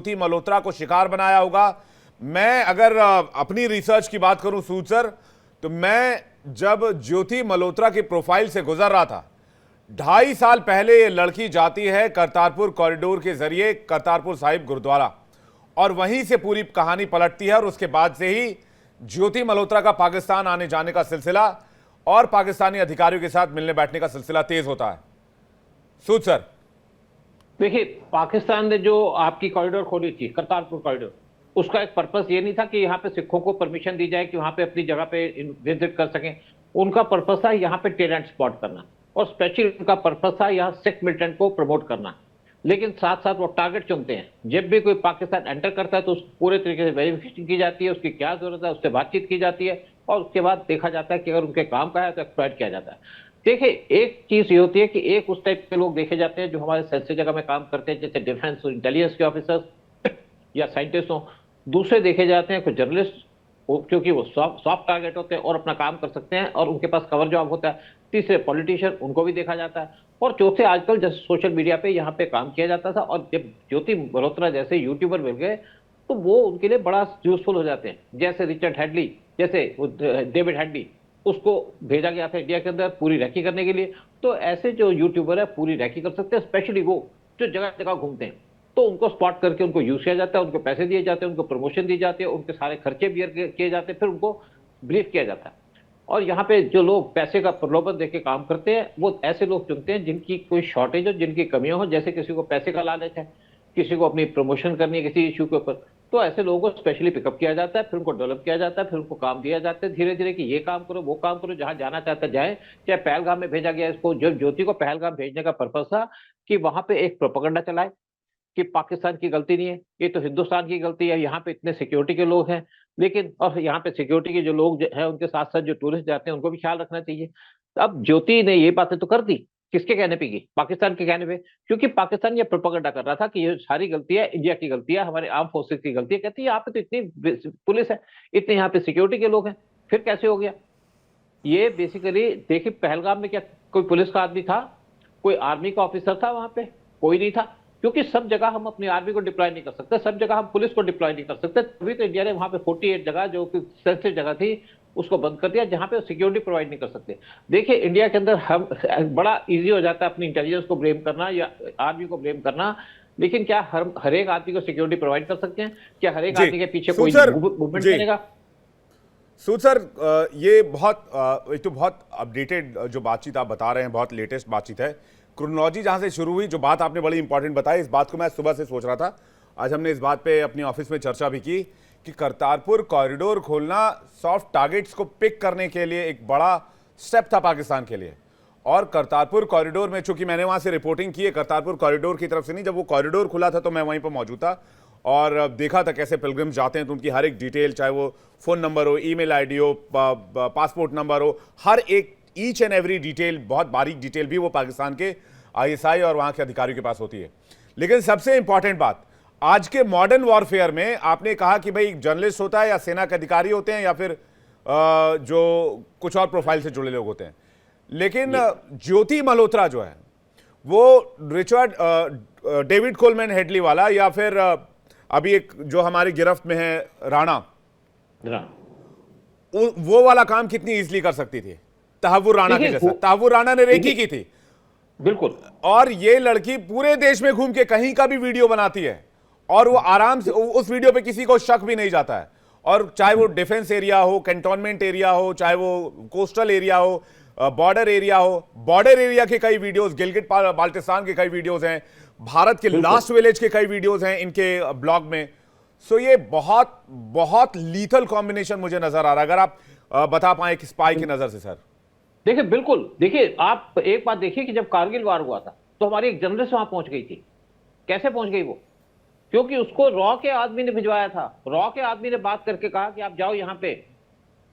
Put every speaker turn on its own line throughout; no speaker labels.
ज्योति मल्होत्रा को शिकार बनाया होगा। मैं अगर अपनी रिसर्च की बात करूं सूद सर, तो मैं जब ज्योति मल्होत्रा की प्रोफाइल से गुजर रहा था, 2.5 साल पहले ये लड़की जाती है करतारपुर कॉरिडोर के जरिए करतारपुर साहिब गुरुद्वारा, और वहीं से पूरी कहानी पलटती है। और उसके बाद से ही ज्योति मल्होत्रा का पाकिस्तान आने जाने का सिलसिला और पाकिस्तानी अधिकारियों के साथ मिलने बैठने का सिलसिला तेज होता है। सूद सर,
देखिए, पाकिस्तान ने जो आपकी कॉरिडोर खोली थी, करतारपुर कॉरिडोर, उसका एक पर्पस ये नहीं था कि यहाँ पे सिखों को परमिशन दी जाए कि वहां पे अपनी जगह पे विजिट कर सकें। उनका पर्पस था यहाँ पे टेलेंट स्पॉट करना, और स्पेशली उनका पर्पस था यहाँ सिख मिलिटेंट को प्रमोट करना। लेकिन साथ साथ वो टारगेट चुनते हैं। जब भी कोई पाकिस्तान एंटर करता है तो उस पूरे तरीके से वेरिफिकेशन की जाती है, उसकी क्या जरूरत है, उससे बातचीत की जाती है, और उसके बाद देखा जाता है कि अगर उनके काम का है तो एक्सप्लॉइट किया जाता है। देखिए, एक चीज ये होती है कि एक उस टाइप के लोग देखे जाते हैं जो हमारे सेंसिटिव जगह में काम करते हैं, जैसे डिफेंस इंटेलिजेंस के ऑफिसर्स या साइंटिस्ट हों। दूसरे देखे जाते हैं कुछ जर्नलिस्ट, क्योंकि वो सॉफ्ट टारगेट होते हैं और अपना काम कर सकते हैं और उनके पास कवर जॉब होता है। तीसरे पॉलिटिशियन, उनको भी देखा जाता है। और चौथे आजकल जैसे सोशल मीडिया पे यहाँ पे काम किया जाता था, और जब ज्योति मल्होत्रा जैसे यूट्यूबर मिल गए तो वो उनके लिए बड़ा यूजफुल हो जाते हैं। जैसे रिचर्ड हेडली, जैसे डेविड हेडली, उसको भेजा गया था इंडिया के अंदर पूरी रैकी करने के लिए। तो ऐसे जो यूट्यूबर है पूरी रैकी कर सकते हैं, स्पेशली वो जो जगह जगह घूमते हैं। तो उनको स्पॉट करके उनको यूज किया जाता है, उनको पैसे दिए जाते हैं, उनको प्रमोशन दी जाती है, उनके सारे खर्चे बियर किए जाते हैं, फिर उनको ब्रीफ किया जाता है। और यहाँ पे जो लोग पैसे का प्रलोभन देके काम करते हैं, वो ऐसे लोग चुनते हैं जिनकी कोई शॉर्टेज हो, जिनकी कमियां हो। जैसे किसी को पैसे का लालच है, किसी को अपनी प्रमोशन करनी है किसी इशू के ऊपर, तो ऐसे लोगों को स्पेशली पिकअप किया जाता है, फिर उनको डेवलप किया जाता है, फिर उनको काम दिया जाता है धीरे धीरे कि ये काम करो, वो काम करो, जहां जाना चाहता है जाए। चाहे पहलगाम में भेजा गया इसको, जब ज्योति को पहलगाम भेजने का पर्पज था कि वहां पे एक प्रोपेगेंडा चलाए कि पाकिस्तान की गलती नहीं है, ये तो हिंदुस्तान की गलती है, यहाँ पे इतने सिक्योरिटी के लोग हैं। लेकिन और यहाँ पे सिक्योरिटी के जो लोग हैं उनके साथ साथ जो टूरिस्ट जाते हैं उनको भी ख्याल रखना चाहिए। अब ज्योति ने ये बातें तो कर दी, किसके कहने पे की? पाकिस्तान के कहने पे। क्योंकि पाकिस्तान ये प्रोपेगेंडा कर रहा था कि ये सारी गलती है इंडिया की गलती है, हमारे आर्म फोर्सेस की गलती है। कहती है यहाँ पे तो इतनी पुलिस है, इतने यहाँ पे सिक्योरिटी के लोग हैं, फिर कैसे हो गया? ये बेसिकली देखिए, पहलगाम में क्या कोई पुलिस का आदमी था, कोई आर्मी का ऑफिसर था वहां पे? कोई नहीं था। क्योंकि सब जगह हम अपनी आर्मी को डिप्लॉय नहीं कर सकते, सब जगह हम पुलिस को डिप्लॉय नहीं कर सकते। तभी तो इंडिया ने वहां पे 48 जगह जो कि सेंसिटिव जगह थी उसको बंद कर दिया, जहां पे सिक्योरिटी प्रोवाइड नहीं कर सकते। देखिए, इंडिया के अंदर हम बड़ा इजी हो जाता है अपनी इंटेलिजेंस को ब्लेम करना या आर्मी को ब्लेम करना। लेकिन क्या हर एक आदमी को सिक्योरिटी प्रोवाइड कर सकते हैं? क्या हर एक आदमी के पीछे कोई मूवमेंट करेगा?
सूद सर, ये एक तो बहुत अपडेटेड जो बातचीत आप बता रहे हैं, बहुत लेटेस्ट बातचीत है। क्रोनोलॉजी जहां से शुरू हुई, जो बात आपने बड़ी इंपॉर्टेंट बताई, इस बात को मैं सुबह से सोच रहा था। आज हमने इस बात पे अपनी ऑफिस में चर्चा भी की कि करतारपुर कॉरिडोर खोलना सॉफ्ट टारगेट्स को पिक करने के लिए एक बड़ा स्टेप था पाकिस्तान के लिए। और करतारपुर कॉरिडोर में, चूंकि मैंने वहां से रिपोर्टिंग की है, करतारपुर कॉरिडोर की तरफ से नहीं, जब वो कॉरिडोर खुला था तो मैं वहीं पर मौजूद था और देखा था कैसे पिलग्रिम्स जाते हैं, तो उनकी हर एक डिटेल, चाहे वो फ़ोन नंबर हो, ईमेल आईडी हो, पासपोर्ट नंबर हो, हर एक ईच एंड एवरी डिटेल, बहुत बारीक डिटेल भी वो पाकिस्तान के आईएसआई और वहाँ के अधिकारियों के पास होती है। लेकिन सबसे इंपॉर्टेंट बात, आज के मॉडर्न वॉरफेयर में आपने कहा कि भाई जर्नलिस्ट होता है या सेना के अधिकारी होते हैं या फिर जो कुछ और प्रोफाइल से जुड़े लोग होते हैं, लेकिन ज्योति मल्होत्रा जो है वो रिचर्ड डेविड कोलमैन हेडली वाला, या फिर अभी एक जो हमारी गिरफ्त में है राणा, वो वाला काम कितनी इजीली कर सकती थी तहव्वुर राणा के जैसा। तहव्वुर राणा ने रेकी की थी,
बिल्कुल।
और ये लड़की पूरे देश में घूम के कहीं का भी वीडियो बनाती है और वो आराम से उस वीडियो पे किसी को शक भी नहीं जाता है। और चाहे वो डिफेंस एरिया हो, कैंटोनमेंट एरिया हो, चाहे वो कोस्टल एरिया हो, बॉर्डर एरिया हो, बॉर्डर एरिया के कई वीडियोस, गिलगिट बाल्टिस्तान के कई वीडियोस हैं, भारत के लास्ट विलेज के कई वीडियोस हैं इनके ब्लॉग में। सो ये बहुत बहुत लीथल कॉम्बिनेशन मुझे नजर आ रहा है, अगर आप बता पाए कि स्पाई की नजर से सर।
देखिए, बिल्कुल। देखिए, आप एक बात देखिए कि जब कारगिल वार हुआ था तो हमारी एक जर्नलिस्ट वहां पहुंच गई थी। कैसे पहुंच गई वो? क्योंकि उसको रॉ के आदमी ने भिजवाया था। रॉ के आदमी ने बात करके कहा कि आप जाओ यहां पे,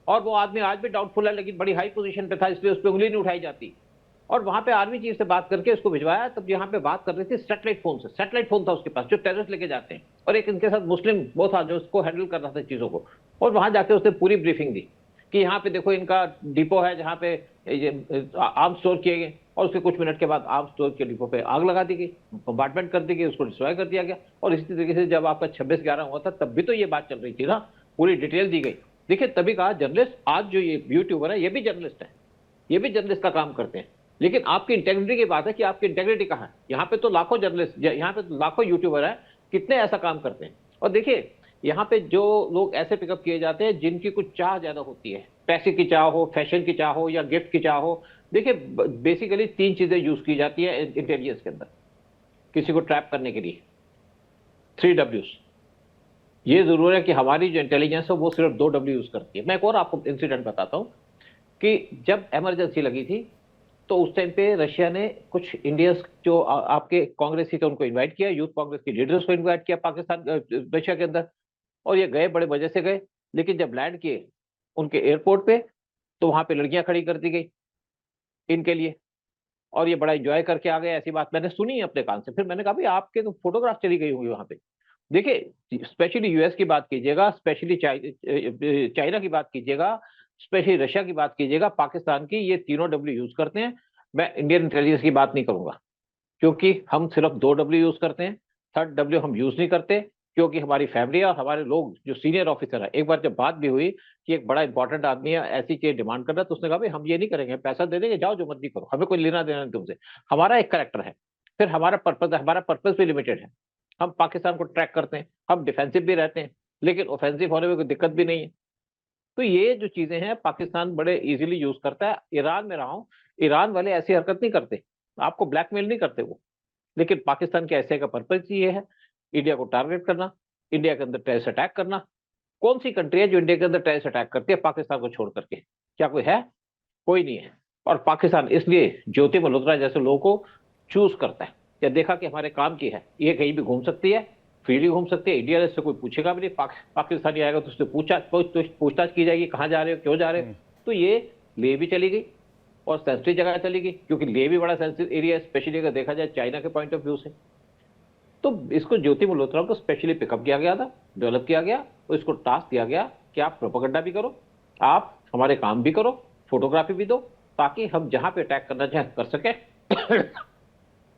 और वो आदमी आज भी डाउटफुल है लेकिन बड़ी हाई पोजीशन पे था, इसलिए उस पर उंगली नहीं उठाई जाती। और वहां पे आर्मी चीफ से बात करके उसको भिजवाया। तब यहाँ पे बात कर रही थी सैटेलाइट फोन से। सैटेलाइट फोन था उसके पास जो टेररिस्ट लेके जाते हैं, और एक इनके साथ मुस्लिम वो था जो उसको हैंडल कर रहा था चीजों को। और वहां जाके उसने पूरी ब्रीफिंग दी कि यहाँ पे देखो इनका डिपो है जहाँ पे आर्म स्टोर किए गए, और उसके कुछ मिनट के बाद आर्म्स स्टोर के डिपो पे आग लगा दी गई, कंपार्टमेंट कर दी गई, उसको डिस्ट्रॉय कर दिया गया। और इसी तरीके से जब आपका 26/11 हुआ था तब भी तो ये बात चल रही थी ना, पूरी डिटेल दी गई। देखिए तभी कहा जर्नलिस्ट, आज जो ये यूट्यूबर है ये भी जर्नलिस्ट है, ये भी जर्नलिस्ट का काम करते हैं, लेकिन आपकी इंटेग्रिटी की बात है कि आपकी इंटेग्रिटी कहाँ है। यहाँ पे तो लाखों जर्नलिस्ट, यहाँ पे तो लाखों यूट्यूबर है, कितने ऐसा काम करते हैं। और देखिए यहाँ पे जो लोग ऐसे पिकअप किए जाते हैं जिनकी कुछ चाह ज्यादा होती है, पैसे की चाह हो, फैशन की चाह हो, या गिफ्ट की चाह हो। देखिए बेसिकली 3 चीजें यूज की जाती है इंटेलिजेंस के अंदर किसी को ट्रैप करने के लिए, 3 Ws। ये जरूर है कि हमारी जो इंटेलिजेंस है वो सिर्फ 2 W यूज करती है। मैं एक और आपको इंसिडेंट बताता हूँ कि जब इमरजेंसी लगी थी तो उस टाइम पे रशिया ने कुछ इंडियंस जो आपके कांग्रेसी थे उनको इनवाइट किया, यूथ कांग्रेस की लीडर्स को इनवाइट किया पाकिस्तान रशिया के अंदर, और ये गए, बड़े मजे से गए। लेकिन जब लैंड किए उनके एयरपोर्ट पे तो वहां पे लड़कियां खड़ी कर दी गई इनके लिए, और ये बड़ा एंजॉय करके आ गए। ऐसी बात मैंने सुनी है अपने कान से। फिर मैंने कहा भाई आपके तो फोटोग्राफ चली गई होंगी वहां पे। देखिए स्पेशली यूएस की बात कीजिएगा, स्पेशली चाइना की बात कीजिएगा, स्पेशली रशिया की बात कीजिएगा, पाकिस्तान की, ये तीनों W यूज करते हैं। मैं इंडियन इंटेलिजेंस की बात नहीं करूंगा क्योंकि हम सिर्फ 2 W यूज करते हैं, 3rd W हम यूज नहीं करते, क्योंकि हमारी फैमिली और हमारे लोग जो सीनियर ऑफिसर है, एक बार जब बात भी हुई कि एक बड़ा इंपॉर्टेंट आदमी है ऐसी चीज डिमांड कर रहा है, तो उसने कहा भाई हम ये नहीं करेंगे, पैसा दे देंगे, जाओ जो मर्जी करो, हमें कोई लेना देना नहीं तुमसे। हमारा एक करेक्टर है, फिर हमारा पर्पज भी लिमिटेड है। हम पाकिस्तान को ट्रैक करते हैं, हम डिफेंसिव भी रहते हैं, लेकिन ऑफेंसिव होने में कोई दिक्कत भी नहीं है। तो ये जो चीजें हैं पाकिस्तान बड़े इजीली यूज करता है। ईरान में रहा हूं, ईरान वाले ऐसी हरकत नहीं करते, आपको ब्लैकमेल नहीं करते वो। लेकिन पाकिस्तान के ऐसे का पर्पज ये है, इंडिया को टारगेट करना, इंडिया के अंदर टेररिस्ट अटैक करना। कौन सी कंट्री है जो इंडिया के अंदर टेररिस्ट अटैक करती है पाकिस्तान को छोड़ करके? क्या कोई है? कोई नहीं है। और पाकिस्तान इसलिए ज्योति मल्होत्रा जैसे लोगों को चूज करता है, या देखा कि हमारे काम की है, ये कहीं भी घूम सकती है, फ्रीली घूम सकती है, इंडिया से कोई पूछेगा भी नहीं। पाकिस्तानी आएगा तो उससे पूछताछ की जाएगी, कहाँ जा रहे हो, क्यों जा रहे हो। तो ये ले भी चली गई और सेंसिटिव जगह चली गई, क्योंकि ले भी बड़ा सेंसिटिव एरिया है, स्पेशली अगर देखा जाए चाइना के पॉइंट ऑफ व्यू से। तो इसको ज्योति मल्होत्रा को स्पेशली पिकअप किया गया था, डेवलप किया गया, और इसको टास्क दिया गया कि आप प्रोपेगेंडा भी करो, आप हमारे काम भी करो, फोटोग्राफी भी दो, ताकि हम जहां पे अटैक करना चाहे कर सके।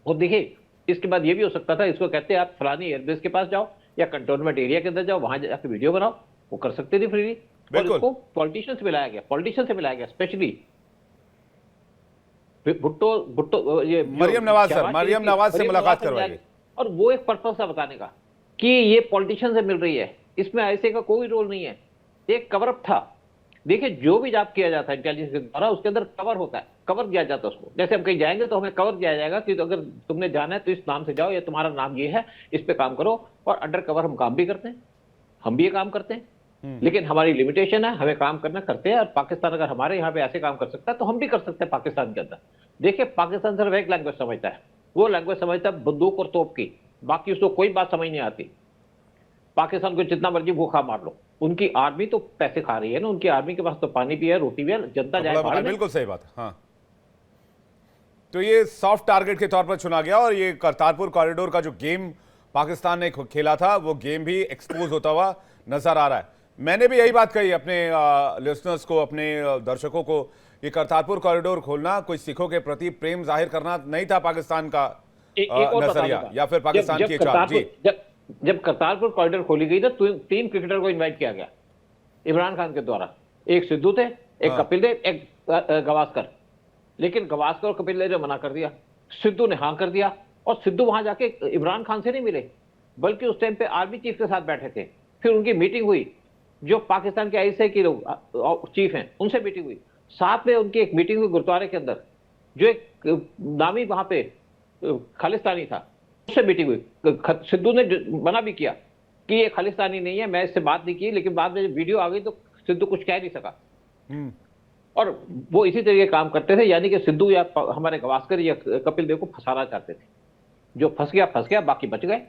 और देखिए इसके बाद ये भी हो सकता था, इसको कहते हैं आप फलानी एयरबेस के पास जाओ या कंटोनमेंट एरिया के अंदर जाओ, वहां जाकर वीडियो बनाओ, वो कर सकते थे फ्रीली। और इसको पॉलिटिशियन से मिलाया गया, स्पेशली भुट्टो ये
मरियम नवाज सर, मरियम नवाज से मुलाकात करवाई,
और वो एक पर्पस था बताने का कि ये पॉलिटिशियन से मिल रही है, इसमें ऐसे का कोई रोल नहीं है, एक कवर अप था। देखिए जो भी जाप किया जाता है इंटेलिजेंस के द्वारा, उसके अंदर कवर होता है, कवर दिया जाता है उसको। जैसे हम कहीं जाएंगे तो हमें कवर दिया जाएगा कि तो अगर तुमने जाना है तो इस नाम से जाओ, या तुम्हारा नाम ये है, इस पे काम करो। और अंडर कवर हम काम भी करते हैं, हम भी ये काम करते हैं, लेकिन हमारी लिमिटेशन है, हमें काम करना करते हैं। और पाकिस्तान अगर हमारे यहाँ पे ऐसे काम कर सकता है तो हम भी कर सकते हैं पाकिस्तान के अंदर। देखिए पाकिस्तान सिर्फ एक लैंग्वेज समझता है, वो लैंग्वेज समझता है बंदूक और तोप की, बाकी उसको कोई बात समझ नहीं आती। पाकिस्तान को जितना मर्जी भूखा मार लो, उनकी आर्मी तो पैसे खा रही है ना, उनकी आर्मी के पास तो पानी भी है, रोटी भी है, जनता जाए बाहर।
बिल्कुल सही बात है। हाँ, तो ये सॉफ्ट टारगेट के तौर पर चुना गया, और ये करतारपुर कॉरिडोर का जो गेम पाकिस्तान ने खेला था वो गेम भी एक्सपोज होता हुआ नजर आ रहा है। मैंने भी यही बात कही अपने लिसनर्स को, अपने दर्शकों को, ये करतारपुर कॉरिडोर खोलना कोई सिखों के प्रति प्रेम जाहिर करना नहीं था पाकिस्तान का नजरिया या फिर पाकिस्तान की चाल। जी,
जब करतारपुर कॉरिडोर खोली गई तो 3 क्रिकेटर को इनवाइट किया गया इमरान खान के द्वारा। एक सिद्धू थे, एक कपिल देव, एक गवास्कर। लेकिन गवास्कर और कपिल देव ने मना कर दिया, सिद्धू ने हाँ कर दिया। और सिद्धू वहां जाके इमरान खान से नहीं मिले, बल्कि उस टाइम पे आर्मी चीफ के साथ बैठे थे। फिर उनकी मीटिंग हुई, जो पाकिस्तान के आईएसआई के लोग चीफ हैं उनसे मीटिंग हुई। साथ में उनकी एक मीटिंग हुई गुरुद्वारे के अंदर, जो एक नामी वहां पे खालिस्तानी था, उससे मीटिंग हुई। सिद्धू ने मना भी किया कि ये खालिस्तानी नहीं है, मैं इससे बात नहीं की। लेकिन बाद में जब वीडियो आ गई तो सिद्धू कुछ कह नहीं सका। और वो इसी तरीके काम करते थे, यानी कि सिद्धू या हमारे गवास्कर या कपिल देव को फंसाना चाहते थे। जो फंस गया, बाकी बच गए।